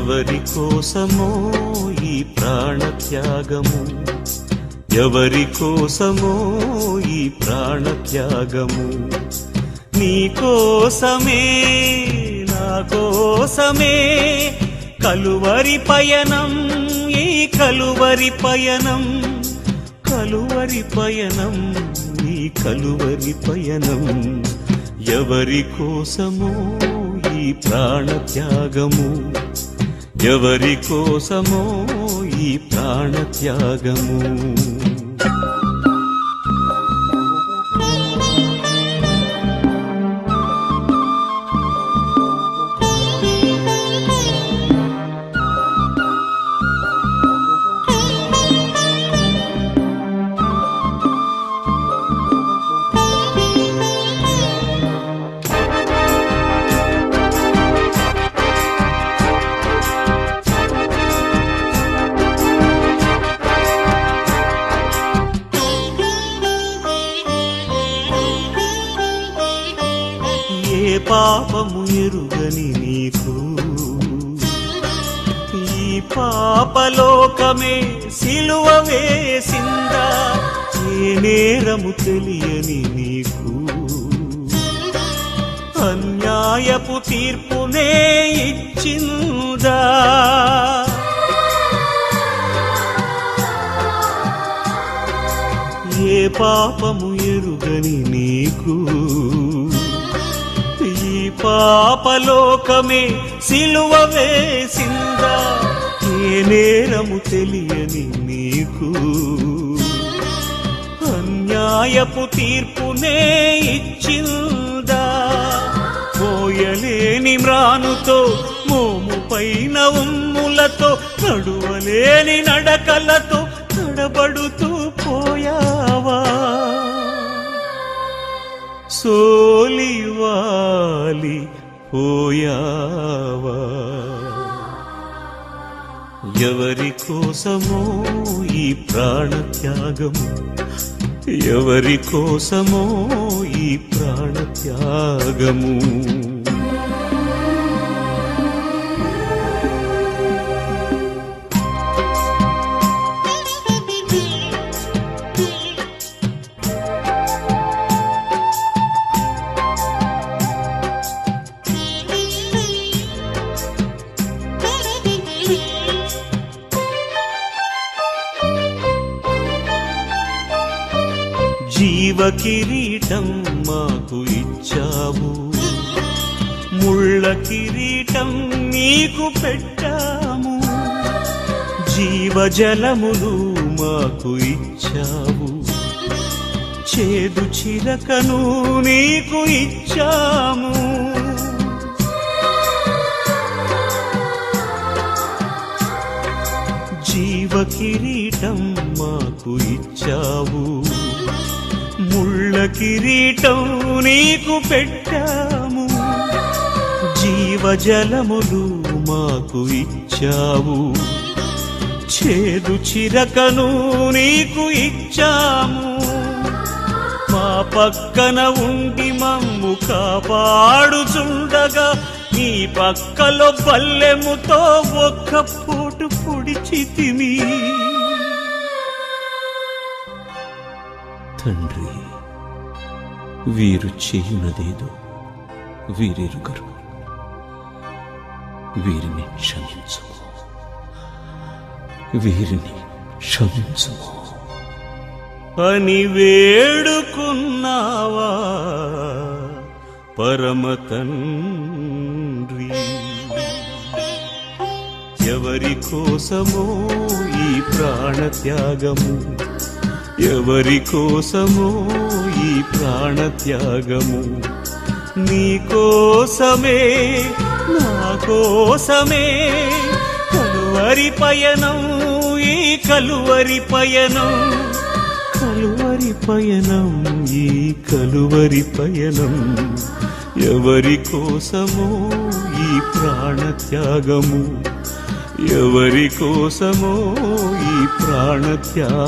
ఎవరి కోసమో ఈ ప్రాణత్యాగము, ఎవరి కోసమో ఈ ప్రాణత్యాగము. నీ కోసమే నా కోసమే కలువరి పయనం, ఈ కలువరి పయనం, కలువరి పయనం, ఈ కలువరి పయనం. ఎవరి కోసమో ఈ ప్రాణత్యాగము, ఎవరి కోసమో ఈ ప్రాణత్యాగము. ఏ పాపము ఎరుగని నీకు ఈ పాపలోకమే సిలువ వేసిందా? ఏ నేరము తెలియని నీకు అన్యాయపు తీర్పునే ఇచ్చిందా? ఏ పాపము ఎరుగని నీకు ఈ పాపలోకమే సిలువ వేసిందా? ఏ నేరము తెలియని నీకు అన్యాయపు తీర్పునే ఇచ్చిందా? మోయలేని మ్రానుతో మోము పైన ఉమ్ములతో నడువలేని నడకలతో తడబడుతూ పోయావా? సోలివాలి పోయావా? ఎవరి కోసమో ఈ ప్రాణత్యాగము, ఎవరి కోసమో ఈ ప్రాణత్యాగము. జీవ కిరీటం మాకు ఇచ్చావు, ముళ్ళ కిరీటం నీకు పెట్టాము. జీవజలములు మాకు ఇచ్చావు, చేదు చిలకను నీకు ఇచ్చాము. జీవ కిరీటం మాకు ఇచ్చావు, ముళ్ళ కిరీటం నీకు పెట్టాము. జీవజలములు మాకు ఇచ్చావు, చేదు చిరకను నీకు ఇచ్చాము. మా పక్కన ఉండి మమ్ము కాపాడుచుండగా నీ పక్కలో బల్లెముతో ఒక్క పోటు పొడిచితిమి. తండ్రి, వీరు చేయునదేదో వీరెరుగరు, వీరిని క్షమించుము, వీరిని క్షమించుము అని వేడుకున్నావా పరమ తండ్రి? ఎవరి కోసమో ఈ ప్రాణత్యాగము, ఎవరి కోసమో ఈ ప్రాణత్యాగము. నీ కోసమే నా కోసమే కలువరి పయనం, ఈ కలువరి పయనం, కలువరి పయనం, ఈ కలువరి పయనం. ఎవరి కోసమో ఈ ప్రాణత్యాగము, ఎవరి కోసమో ఈ ప్రాణత్యాగము.